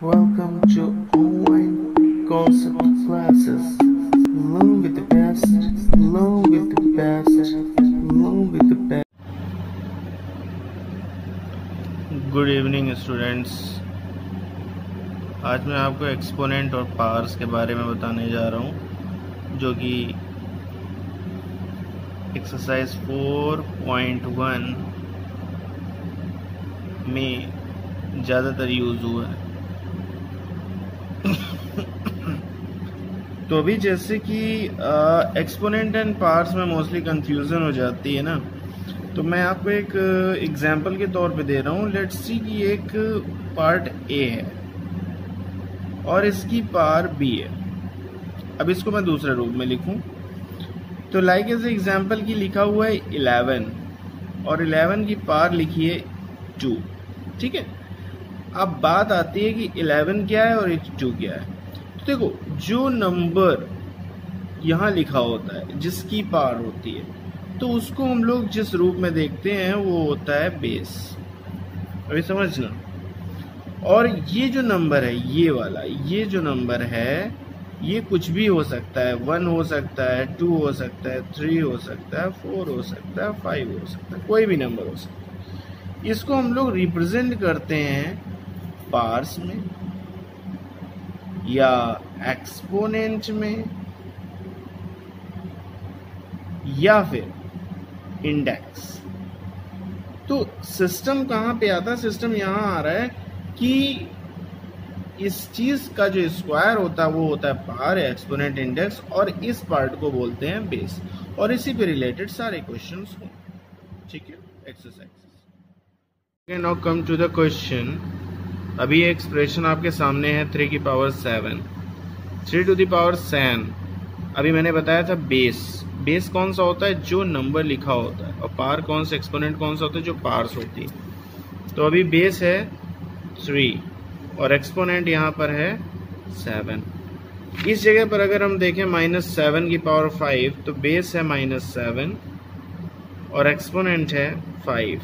Welcome to online concept classes. Learn with the best. Learn with the best. Learn with the best. Good evening students. आज मैं आपको exponent और powers के बारे में बताने जा रहा हूँ, जो कि एक्सरसाइज 4.1 में ज़्यादातर यूज़ हुआ है। तो अभी जैसे कि एक्सपोनेंट एंड पावर्स में मोस्टली कंफ्यूजन हो जाती है ना, तो मैं आपको एक एग्जाम्पल के तौर पे दे रहा हूँ। लेट्स सी कि एक पार्ट ए है और इसकी पावर बी है। अब इसको मैं दूसरे रूप में लिखूं तो लाइक एज एग्जाम्पल की लिखा हुआ है 11 और 11 की पावर लिखी है 2। ठीक है, अब बात आती है कि 11 क्या है और 2 क्या है। तो देखो, जो नंबर यहाँ लिखा होता है जिसकी पावर होती है, तो उसको हम लोग जिस रूप में देखते हैं वो होता है बेस। अभी समझना। और ये जो नंबर है, ये वाला, ये जो नंबर है, ये कुछ भी हो सकता है। 1 हो सकता है, 2 हो सकता है, 3 हो सकता है, 4 हो सकता है, 5 हो सकता है, कोई भी नंबर हो सकता है। इसको हम लोग रिप्रेजेंट करते हैं पार्स में या एक्सपोनेंट में या फिर इंडेक्स। तो सिस्टम कहाँ पे आता है? सिस्टम यहाँ आ रहा है कि इस चीज का जो स्क्वायर होता है वो होता है पावर, एक्सपोनेंट, इंडेक्स, और इस पार्ट को बोलते हैं बेस। और इसी पे रिलेटेड सारे क्वेश्चंस हों। ठीक है, exercise. Now come to the question. अभी एक्सप्रेशन आपके सामने है 3 की पावर 7, 3 टू द पावर 7। अभी मैंने बताया था बेस। बेस कौन सा होता है? जो नंबर लिखा होता है। और पावर कौन सा, एक्सपोनेंट कौन सा होता है? जो पावर्स होती है। तो अभी बेस है 3 और एक्सपोनेंट यहाँ पर है 7। इस जगह पर अगर हम देखें -7 की पावर 5, तो बेस है -7 और एक्सपोनेंट है 5।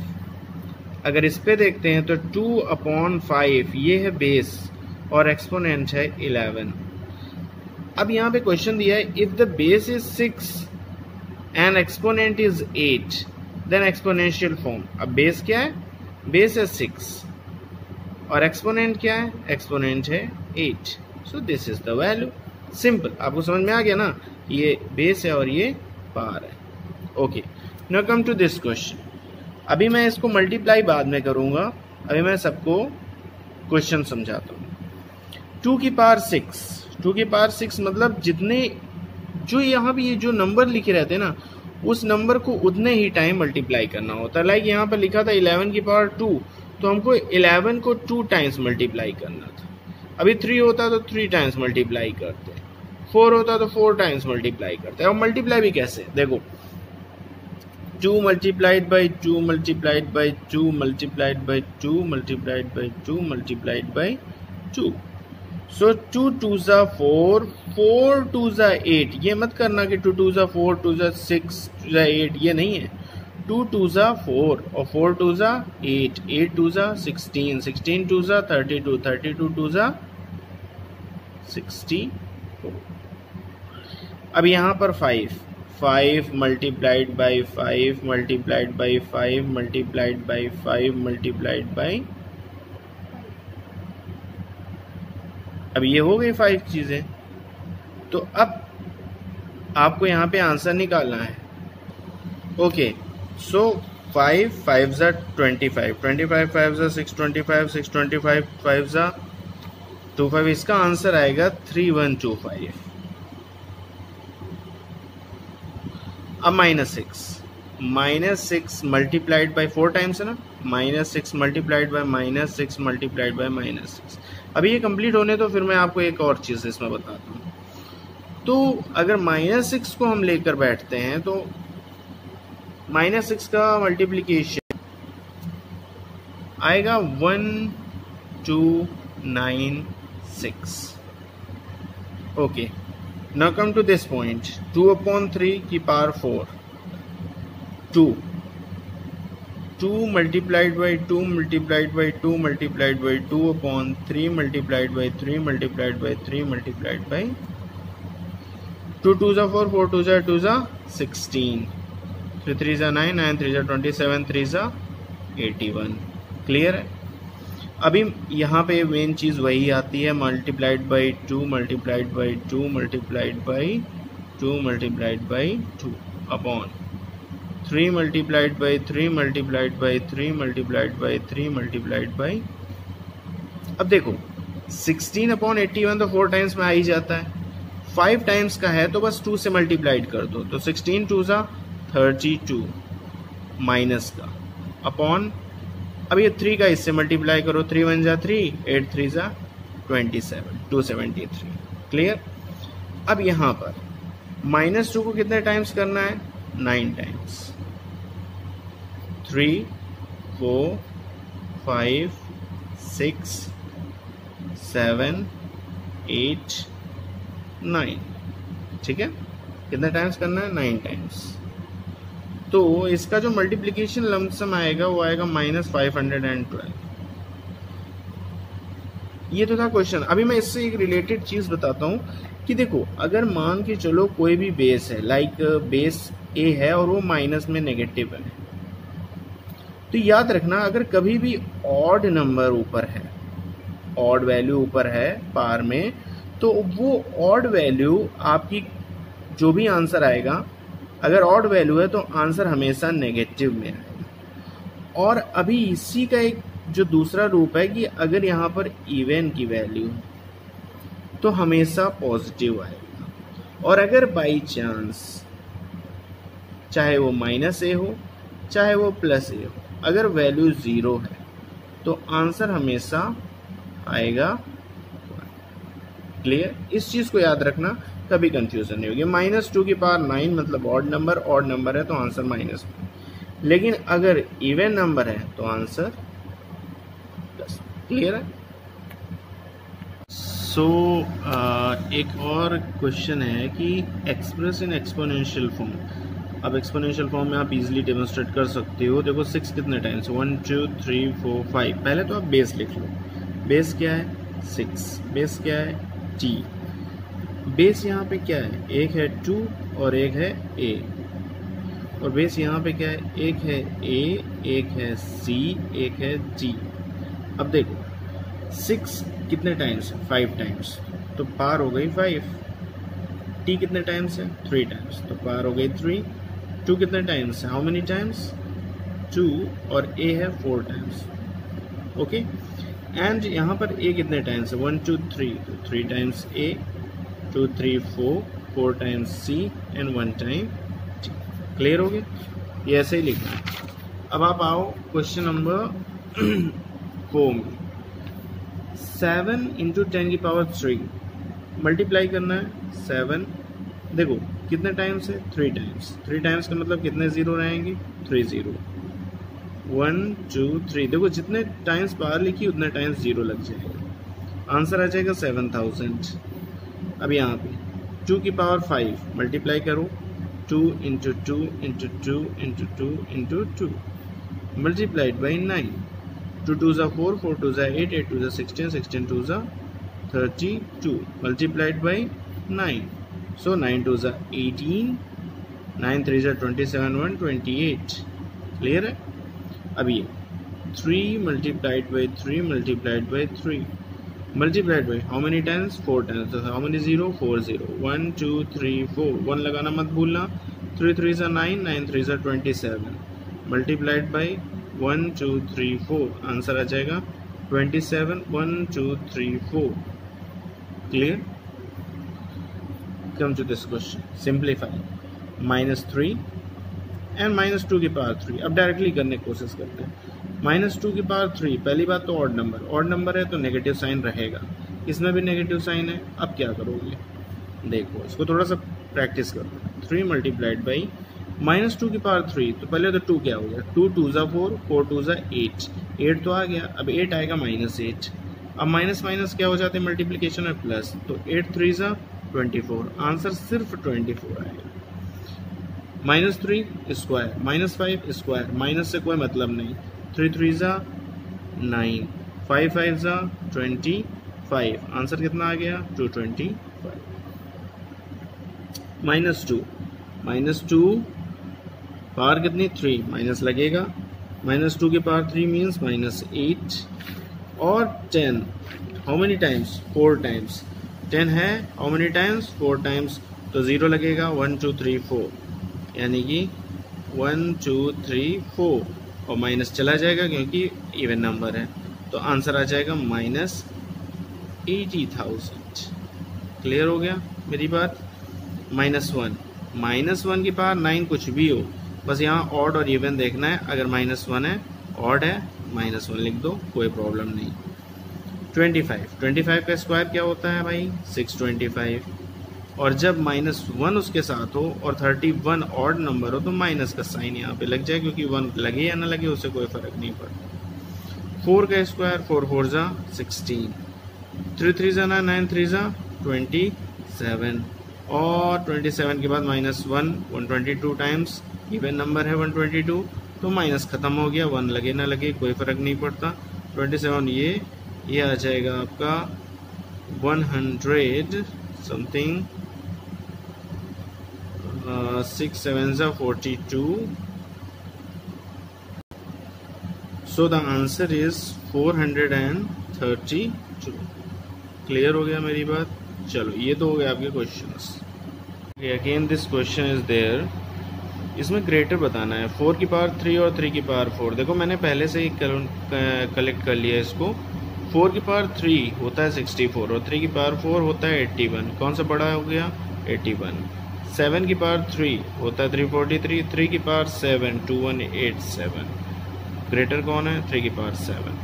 अगर इस पे देखते हैं तो 2/5 ये है बेस और एक्सपोनेंट है 11। अब यहाँ पे क्वेश्चन दिया है, if the base is 6 and exponent is 8 then exponential form. अब बेस क्या है? बेस है 6 और एक्सपोनेंट क्या है? एक्सपोनेंट है 8। So this is the value. Simple, आपको समझ में आ गया ना? ये बेस है और ये पावर है। Okay, now come to this question. अभी मैं इसको मल्टीप्लाई बाद में करूंगा, अभी मैं सबको क्वेश्चन समझाता हूँ। 2 की पावर 6, 2 की पावर 6 मतलब जितने जो यहाँ भी ये जो नंबर लिखे रहते हैं ना, उस नंबर को उतने ही टाइम मल्टीप्लाई करना होता है। लाइक यहाँ पर लिखा था 11 की पावर 2, तो हमको 11 को 2 टाइम्स मल्टीप्लाई करना था। अभी 3 होता तो 3 टाइम्स मल्टीप्लाई करते, 4 होता तो 4 टाइम्स मल्टीप्लाई करते। और मल्टीप्लाई भी कैसे? देखो, 2 multiplied by 2 multiplied by 2 multiplied by 2 multiplied by 2 multiplied by 2। सो 2 2 जा 4, 4 2 जा 8। ये मत करना कि 2 2 जा 4, 2 जा 6, 2 जा 8, ये नहीं है। 2 2 जा 4 और 4 2 जा 8, 8 2 जा 16, 16 2 जा 32, 32 2 जा 64। अब यहाँ पर 5 multiplied by 5 multiplied by 5 multiplied by 5 multiplied by. अब ये हो गई 5 चीजें। तो अब आपको यहाँ पे आंसर निकालना है। ओके, सो 5 5 जा 25, 25 5 जा 625, 625 5 जा 25। इसका आंसर आएगा 3125। अब -6 मल्टीप्लाइड बाई 4 टाइम्स है ना, -6 मल्टीप्लाइड बाई -6 मल्टीप्लाइड बाई -6। अभी ये कंप्लीट होने तो फिर मैं आपको एक और चीज़ इसमें बताता हूँ। तो अगर -6 को हम लेकर बैठते हैं तो -6 का मल्टीप्लिकेशन आएगा 1296। Okay, now come to this point. 2/3 की power 4, 2 2 multiplied by 2 multiplied by 2 multiplied by 2 upon 3 multiplied by 3 multiplied by 3 multiplied by 2 2s are 4, 4 2s are 2s are 16, 3 3s are 9, 9 3s are 27, 3s are 81. Clear है? अभी यहाँ पे main चीज़ वही आती है, multiplied by 2 multiplied by 2 multiplied by 2 multiplied by 2 upon 3 multiplied by 3 multiplied by 3 multiplied by 3 multiplied by, अब देखो 16 upon 81 तो 4 टाइम्स में आ ही जाता है, 5 टाइम्स का है तो बस 2 से मल्टीप्लाइड कर दो, तो 16 2 सा 32 माइनस का अपॉन, अब ये 3 का इससे मल्टीप्लाई करो, 3 1 जा 3, 8 3 जा 27, 273. क्लियर? अब यहाँ पर -2 को कितने टाइम्स करना है? 9 टाइम्स. 3 4 5 6 7 8 9. ठीक है? कितने टाइम्स करना है? 9 टाइम्स. तो इसका जो मल्टीप्लिकेशन लमसम आएगा वो आएगा -512. ये तो था क्वेश्चन. अभी मैं इससे एक रिलेटेड चीज बताता हूँ कि देखो, अगर मान के चलो कोई भी बेस है, लाइक बेस ए है और वो माइनस में नेगेटिव है, तो याद रखना अगर कभी भी ऑड नंबर ऊपर है, ऑड वैल्यू ऊपर है पार में, तो वो ऑड वैल्यू आपकी जो भी आंसर आएगा, अगर ऑड वैल्यू है तो आंसर हमेशा नेगेटिव में आएगा. और अभी इसी का एक जो दूसरा रूप है कि अगर यहाँ पर इवन की वैल्यू तो हमेशा पॉजिटिव आएगा, और अगर बाई चांस चाहे वो -a हो चाहे वो +a हो, अगर वैल्यू 0 है तो आंसर हमेशा आएगा. क्लियर? इस चीज को याद रखना, कभी कंफ्यूजन नहीं होगी. -2 की पावर 9 मतलब ऑड नंबर है तो आंसर -, लेकिन अगर इवन नंबर है तो आंसर प्लस. क्लियर है? सो एक और क्वेश्चन है कि एक्सप्रेस इन एक्सपोनेंशियल फॉर्म. अब एक्सपोनेंशियल फॉर्म में आप इजीली डेमोन्स्ट्रेट कर सकते हो. देखो 6 कितने टाइम्स? 1 2 3 4 5. पहले तो आप बेस लिख लो. बेस क्या है? 6. बेस क्या है? t. बेस यहाँ पे क्या है? एक है 2 और एक है a. और बेस यहाँ पे क्या है? एक है a, एक है c, एक है g. अब देखो 6 कितने टाइम्स है? 5 टाइम्स, तो पार हो गई 5. t कितने टाइम्स है? 3 टाइम्स, तो पार हो गई 3. 2 कितने टाइम्स है? How many times? 2. और a है 4 टाइम्स. ओके. एंड यहाँ पर a कितने टाइम्स है? 1 2 3, तो 3 times a, 2 3 4, 4 times c and 1 time t. Clear हो गया? ये ऐसे ही लिखना है. अब आप आओ क्वेश्चन नंबर 4 में. 7 इंटू 10 की पावर 3 मल्टीप्लाई करना है. 7 देखो कितने टाइम्स है? 3 टाइम्स. 3 टाइम्स का मतलब कितने जीरो रहेंगे? 3 0. 1 2 3. देखो जितने टाइम्स पावर लिखी उतने टाइम्स जीरो लग जाएगा. आंसर आ जाएगा 7000. अब यहाँ पे 2 की पावर 5 मल्टीप्लाई करो. 2 into 2 into 2 into 2 into 2 multiplied by 9. 2 2s are 4, 4 2s are 8, 8 2s are 16, 16 2s are 32 multiplied by 9. So 9 2s are 18, 9 3s are 27, 1 28. Clear है? अब ये 3 multiplied by 3 multiplied by 3 multiplied by how many times? 4 times. So how many 0? 4 0. 1 2 3 4. 1 लगाना मत भूलना. 3 3s are 9, 9 3s are 27 multiplied by 1 2 3 4. Answer आ जाएगा 27. 1 2 3 4. Clear? Come to this question. Simplify. -3 and -2 की power 3. अब डायरेक्टली करने की कोशिश करते हैं. -2 की पावर 3. पहली बात तो ऑड नंबर है तो नेगेटिव साइन रहेगा. इसमें भी नेगेटिव साइन है. अब क्या करोगे? देखो इसको थोड़ा सा प्रैक्टिस करो. 3 मल्टीप्लाइड बाई -2 की पावर 3. तो पहले तो 2 क्या हो गया? 2 2s are 4, 4 2s are 8. 8 तो आ गया. अब 8 आएगा -8. अब माइनस माइनस क्या हो जाते हैं? मल्टीप्लिकेशन में प्लस. तो 8 3s are 24. आंसर सिर्फ 24 आएगा. -3 स्क्वायर, -5 स्क्वायर, माइनस से कोई मतलब नहीं, 3 3 ज़ा 9, 5 5 ज़ा 25, आंसर कितना आ गया 225। -2 पावर कितनी 3, माइनस लगेगा, -2 की पावर 3 मीन्स -8, और 10 हाउ मेनी टाइम्स 4 टाइम्स, 10 है हाउ मेनी टाइम्स 4 टाइम्स, तो 0 लगेगा 1 2 3 4, यानी कि 1 2 3 4, और माइनस चला जाएगा क्योंकि इवन नंबर है, तो आंसर आ जाएगा -80,000। क्लियर हो गया मेरी बात। -1 की पावर 9 कुछ भी हो, बस यहाँ ऑड और इवन देखना है, अगर -1 है ऑड है -1 लिख दो, कोई प्रॉब्लम नहीं। 25 का स्क्वायर क्या होता है भाई 625, और जब -1 उसके साथ हो और 31 ऑड नंबर हो तो माइनस का साइन यहाँ पे लग जाए, क्योंकि 1 लगे या ना लगे उससे कोई फर्क नहीं पड़ता। 4 का स्क्वायर 4 4 ज़ा 16, 3 3 ज़ा 9, 9 3 ज़ा 27, और 27 के बाद -1 122 टाइम्स, इवन नंबर है 122, तो माइनस ख़त्म हो गया, 1 लगे ना लगे कोई फ़र्क नहीं पड़ता। 27 ये आ जाएगा आपका 100 समथिंग, 6 7 ज़ा 42, so the answer is 432। Clear हो गया मेरी बात। चलो ये तो हो गया आपके questions. Again this question is there, इसमें ग्रेटर बताना है, 4 की पावर 3 और 3 की पावर 4। देखो मैंने पहले से ही कलेक्ट कर लिया इसको। 4 की पावर 3 होता है 64 और 3 की पावर 4 होता है 81। कौन सा बड़ा हो गया 81। 7 की पावर 3 होता है 343, 3 की पावर 7 2187। ग्रेटर कौन है 3 की power 7।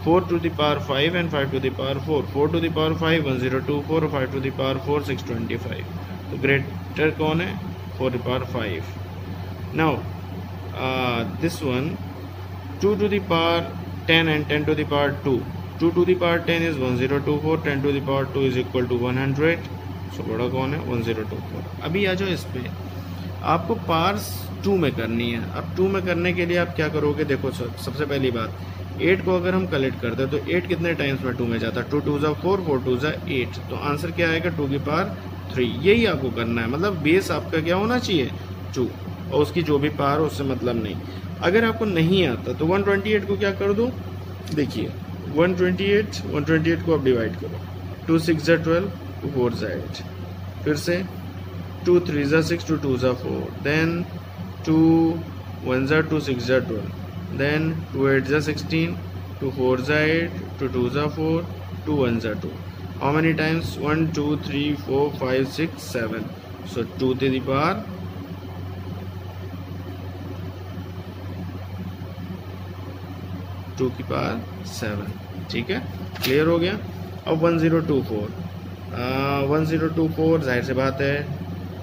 4 to the power 5 and 5 to the power 4, 4 to the power 5 1024 और 5 to the power 4 625। तो ग्रेटर कौन है 4 to the power 5। Now this one 2 to the power 10 and 10 to the power 2, 2 to the power 10 is 1024, 10 to the power 2 is equal to 100। सो बड़ा कौन है 1024। अभी आ जाओ इस पे, आपको पावर्स 2 में करनी है। अब 2 में करने के लिए आप क्या करोगे, देखो सबसे पहली बात 8 को अगर हम कलेक्ट करते हैं तो 8 कितने टाइम्स में 2 में जाता है, 2 2 ज़ा 4, 4 2 ज़ा 8, तो आंसर क्या आएगा 2 की पावर 3। यही आपको करना है, मतलब बेस आपका क्या होना चाहिए 2, और उसकी जो भी पावर हो उससे मतलब नहीं। अगर आपको नहीं आता तो 128 को क्या कर दो, देखिए 128 को आप डिवाइड करो, 2 6 ज़ा 12, 2 4 ज़ा 8, फिर से 2 3 ज़ा 6, 2 2 ज़ा 4, देन 2 1 ज़ा 2, 6 ज़ा 12, then 2 8 ज़ा 16, 2 4 ज़ा 8, 2 2 ज़ा 4, 2 1 ज़ा 2। How many times 1 2 3 4 5 6 7, so 2 to the power 2 की पावर 7। ठीक है, क्लियर हो गया। अब 1024 जाहिर सी बात है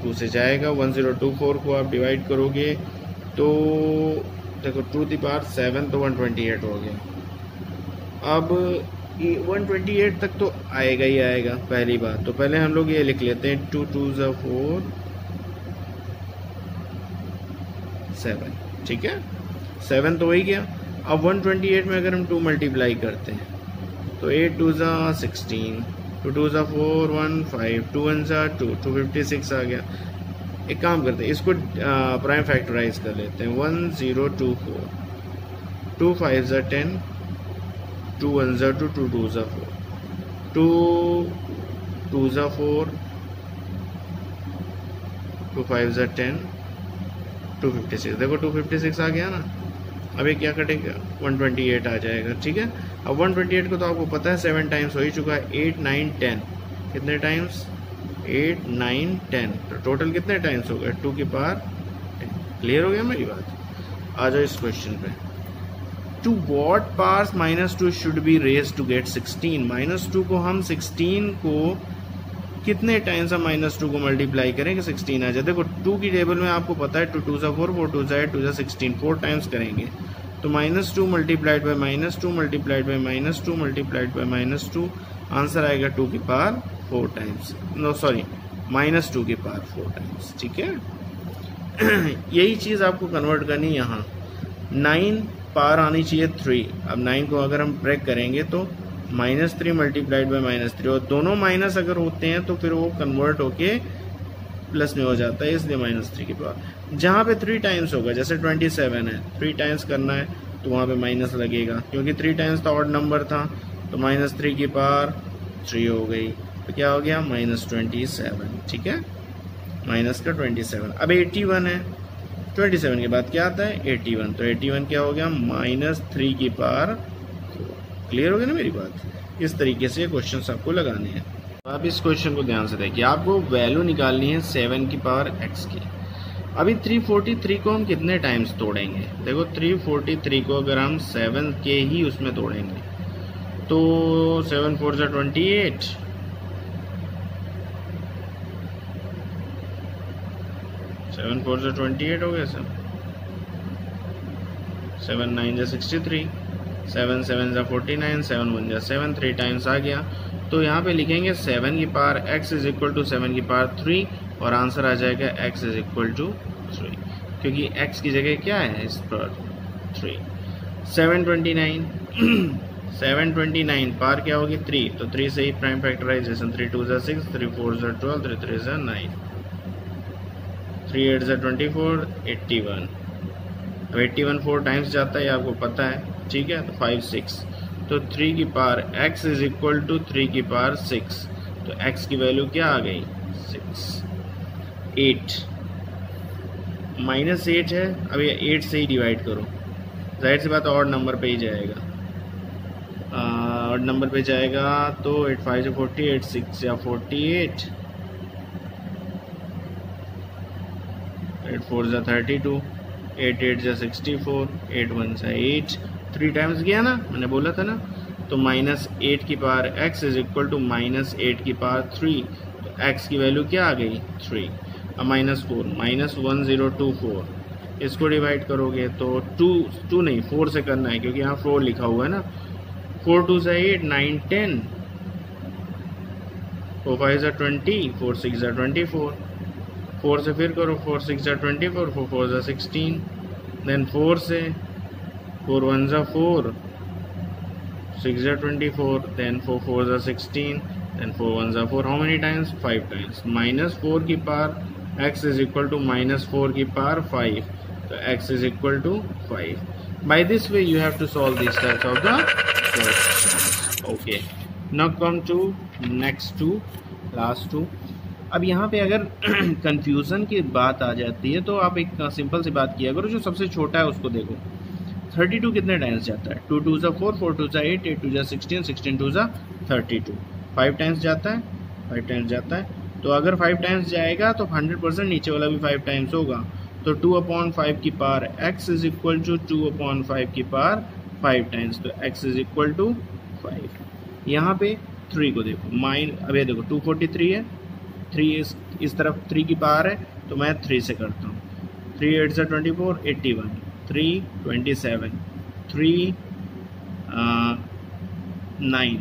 2 से जाएगा, 1024 को आप डिवाइड करोगे तो देखो 2 की पावर 7 तो 128 हो गया। अब 128 तक तो आएगा ही आएगा पहली बात, तो पहले हम लोग ये लिख लेते हैं 2 2 ज़ा 4 7, ठीक है 7 तो वही गया। अब 128 में अगर हम 2 मल्टीप्लाई करते हैं तो 8 2 ज़ा 16, 2 2 ज़ा 4 1 5, 2 1 ज़ा 2, 256 आ गया। एक काम करते हैं, इसको प्राइम फैक्टराइज कर लेते हैं, 1024, 2 5 ज़ा 10, 2 1 ज़ा 2, 2 2 ज़ा 4, 2 2 ज़ा 4, 2 5 ज़ा 10, 256। देखो 256 आ गया ना। अब ये क्या कटेगा 128 आ जाएगा। ठीक है, अब 128 को तो आपको पता है 7 टाइम्स हो ही चुका है, 8 9 10, कितने टाइम्स 8 9 10, तो टोटल कितने टाइम्स हो गए 2 की पावर 10। क्लियर हो गया मेरी बात। आ जाओ इस क्वेश्चन पे, to what powers -2 should be raise to get 16। -2 को हम 16 को कितने टाइम्स हम -2 को मल्टीप्लाई करें कि 16 आ जाए। देखो 2 की टेबल में आपको पता है 2 2 ज़ा 4, 4 2 ज़ा 8, 2 ज़ा 16, 4 टाइम्स करेंगे तो -2 multiplied by -2 multiplied by -2 multiplied by -2, answer आएगा 2 की पावर 4 टाइम्स, नो सॉरी -2 की पावर 4 टाइम्स। ठीक है, यही चीज़ आपको कन्वर्ट करनी यहाँ। 9 पार आनी चाहिए 3। अब 9 को अगर हम ब्रेक करेंगे तो -3 मल्टीप्लाइड बाई -3, और दोनों माइनस अगर होते हैं तो फिर वो कन्वर्ट होके प्लस में हो जाता है, इसलिए -3 की पावर। जहाँ पे 3 टाइम्स होगा, जैसे 27 है, 3 टाइम्स करना है तो वहाँ पे माइनस लगेगा, क्योंकि 3 टाइम्स तो ऑड नंबर था, तो -3 की पावर 3 हो गई, तो क्या हो गया -27। ठीक है, माइनस का 27। अब 81 है, 27 के बाद क्या आता है 81, तो 81 क्या हो गया -3 की पावर 4। क्लियर हो गया ना मेरी बात। इस तरीके से क्वेश्चंस आपको लगाने हैं। आप इस क्वेश्चन को ध्यान से देखिए, आपको वैल्यू निकालनी है 7 की पावर x की। अभी 343 को हम कितने टाइम्स तोड़ेंगे? देखो 343 को अगर हम 7 के ही उसमें तोड़ेंगे तो 7 4 जा 28, 7 4 जा 28 हो गया सर, 7 9 जा 63, 7 7 जा 49, 7 1 जा 7, 3 टाइम्स आ गया। तो यहाँ पे लिखेंगे 7 की power x is equal to 7 की पावर 3, और आंसर आ जाएगा x इज इक्वल टू 3, क्योंकि x की जगह क्या है इस पर 3। 729 729 पावर क्या होगी 3, तो 3 से ही प्राइम फैक्टराइजेशन, 3 2 जा 6, 3 4 जा 12, 3 3 जा 9, 3 8 जा 24, 81। अब 81 4 टाइम्स जाता है, आपको पता है, ठीक है, तो 5 6, तो 3 की power x is equal to 3 की पावर 6, तो x की वैल्यू क्या आ गई 6। 8 -8 है, अब ये 8 से ही डिवाइड करो, जाहिर सी बात ऑड नंबर पे ही जाएगा, ऑड नंबर पे जाएगा, तो 8 5 जा 48, 6 जा 48, 8 4 जा 32, 8 8 जा 64, 8 1 जा 8, 3 टाइम्स गया ना, मैंने बोला था ना, तो -8 की power x is equal to -8 की पावर 3, तो x की वैल्यू क्या आ गई 3। अब -4 -1024, इसको डिवाइड करोगे तो 2 नहीं 4 से करना है, क्योंकि यहाँ 4 लिखा हुआ है ना, 4 2 जा 8, 9 10, 4 5 जा 20, 4 6 जा 24, 4 से फिर करो, 4 6 जा 24, 4 4 जा 16, देन 4 से 4 1 जा 4, 6 जा 24, then 4 4 जा 16, then 4 1 जा 4, how many times 5 times, -4 की power x is equal to -4 की पावर 5, तो x is equal to 5. By this way you have to solve these types of the questions. Okay, now come to next two, last two. अब यहाँ पे अगर confusion की बात आ जाती है तो आप एक सिंपल सी बात किया करो, जो सबसे छोटा है उसको देखो। 32 कितने टाइम्स जाता है? 2 2 जा 4, 4 2 जा 8, 8 2 जा 16, 16 2 जा 32, 5 टाइम्स जाता है, 5 टाइम्स जाता है। तो अगर 5 टाइम्स जाएगा तो 100% नीचे वाला भी 5 टाइम्स होगा, तो 2/5 की power x is equal to 2/5 की पावर 5 टाइम्स, तो x इज इक्वल टू 5। यहाँ पे 3 को देखो, अब ये देखो 243 है, 3 इस तरफ 3 की पावर है, तो मैं 3 से करता हूँ। 3 8 जा 24, 81, 3 27, 3 9,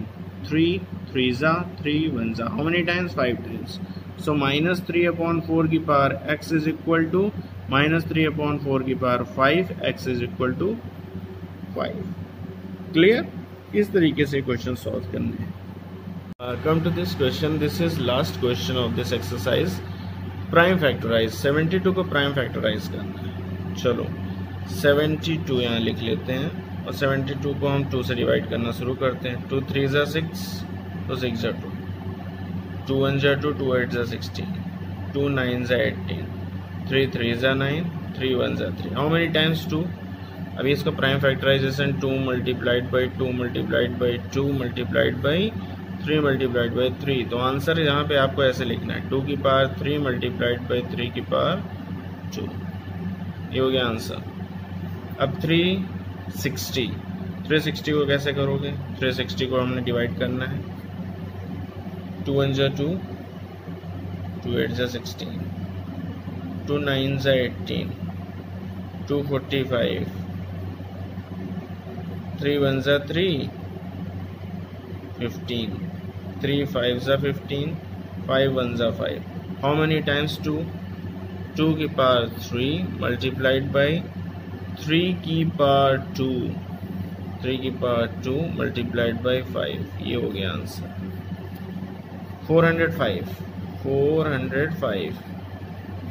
3 3 जा 3 1 जा, how many times 5 times, so -3/4 की power x is equal to -3/4 की power 5, x is equal to 5। Clear? इस तरीके से क्वेश्चन सॉल्व करने हैं। Come to this question. This is last question of this exercise. Prime factorize 72 को prime factorize करना है। चलो 72 यहाँ लिख लेते हैं और 72 को हम 2 से डिवाइड करना शुरू करते हैं। 2 3 जा 6, तो 6 जा 2, 2 1 जा 2, 2 8 जा 16, 2 9 जा 18, 3 3 जा 9, 3 1 जा 3, हाउ मेनी टाइम्स 2। अभी इसका prime factorization 2 multiplied by 2 multiplied by 2 multiplied by 3 multiplied by 3, तो आंसर यहाँ पे आपको ऐसे लिखना है 2 की पावर 3 मल्टीप्लाइड बाई 3 की पावर 2, ये हो गया आंसर। अब 360 को कैसे करोगे? 360 को हमने डिवाइड करना है, 2 1 जा 2, 2 8 जा 16, 2 9 जा 18, 2 45, 3 1 जा 3, 15, 3 5 जा 15, 5 1 जा 5, हाउ मेनी टाइम्स 2, 2 की पावर 3 मल्टीप्लाइड बाई 3 की पावर 2, 3 की पावर 2 मल्टीप्लाइड बाई 5, ये हो गया आंसर 405। 405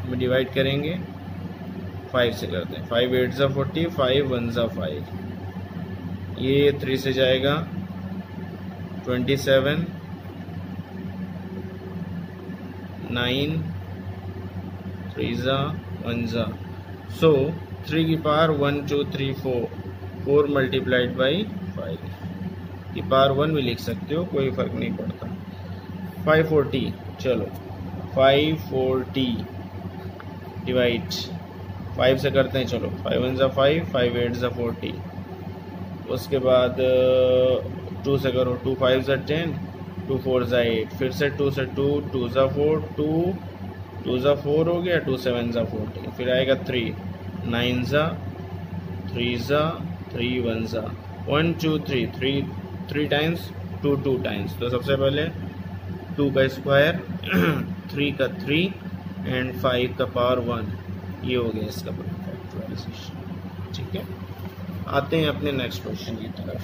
में डिवाइड करेंगे 5 से करते हैं, 5 8 ज़ा 40, 5 1 ज़ा 5, ये 3 से जाएगा 27, 9 3 ज़ा 1 ज़ा, सो 3 की पावर 1 2 3 4, 4 मल्टीप्लाइड बाई 5 की पावर 1 भी लिख सकते हो, कोई फर्क नहीं पड़ता। 540, चलो 540 डिवाइड 5 से करते हैं, चलो 5 1 ज़ा 5, 5 8 ज़ा 40, उसके बाद 2 से करो, 2 5 ज़ा 10, 2 4 ज़ा 8, फिर से 2 से 2, 2 ज़ा 4, 2 ज़ा 4 हो गया, 2 7 ज़ा 40, फिर आएगा 3, 9 ज़ा 3 ज़ा 3 1 ज़ा 1 2 3, 3 टाइम्स 2 2 टाइम्स, तो सबसे पहले 2 का स्क्वायर 3 का 3 एंड 5 का पावर 1, ये हो गया इसका फैक्टराइजेशन। ठीक है, आते हैं अपने नेक्स्ट क्वेश्चन की तरफ।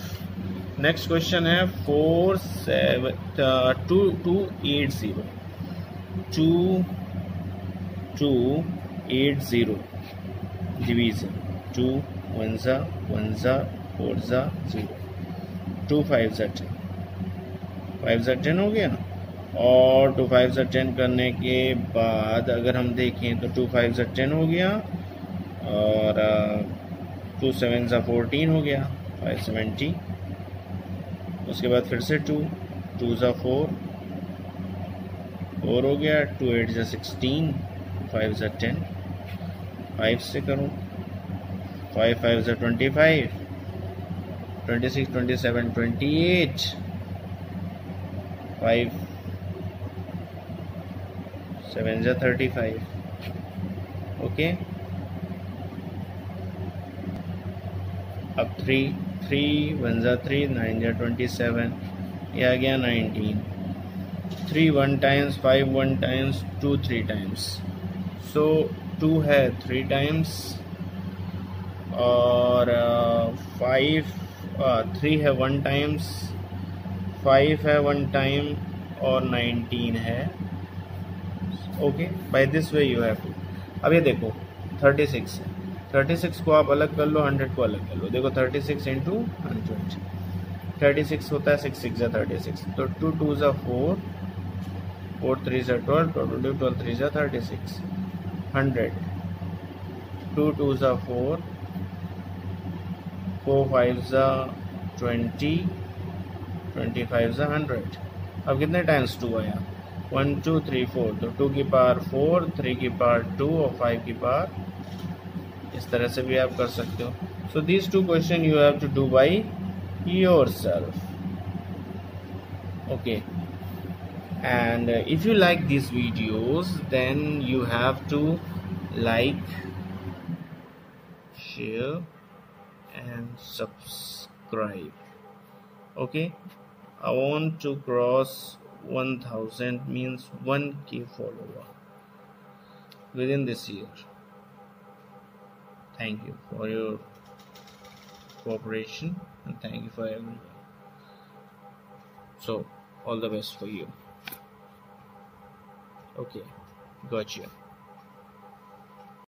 नेक्स्ट क्वेश्चन है 2280 डिवीजन 2 1 ज़ा 1 ज़ा 4 ज़ा 0, 2 5 ज़ा 10, 5 ज़ा 10 हो गया, और 2 5 ज़ा 10 करने के बाद अगर हम देखें तो 2 5 ज़ा 10 हो गया, और 2 7 ज़ा 14 हो गया 570, उसके बाद फिर से 2 ज़ा 4 हो गया, 2 8 ज़ा 16, 5 ज़ा 10, 5 से करूँ, 5 5 ज़ा 25, 26 27 28, 5 7 ज़ा 35, ओके। अब 3 1 ज़ा 3, 9 ज़ा 27, ये आ गया 19, 3 1 टाइम्स, 5 1 टाइम्स, 2 3 टाइम्स, सो 2 है 3 टाइम्स, और 3 है 1 टाइम्स, 5 है 1 टाइम, और 19 है, okay. By this way you have to, अब ये देखो 36 है, 36 को आप अलग कर लो, 100 को अलग कर लो, देखो 36 इंटू 100, 36 होता है 6 6 ज़ा 36, तो 2 2 ज़ा 4, 4 3 ज़ा 12, 12 3 ज़ा 36, 100, 2 2 ज़ा 4, 4 5 ज़ा 20, 25 ज़ा 100, अब कितने टाइम्स 2 आया, 1 2 3 4, तो 2 की पावर 4, 3 की पावर 2, और 5 की पावर, इस तरह से भी आप कर सकते हो। So these 2 question you have to do by yourself, okay. And if you like these videos, then you have to like, share and subscribe, okay. I want to cross 1000, means 1K follower within this year. Thank you for your cooperation, and thank you for everyone. So all the best for you. Okay, gotcha.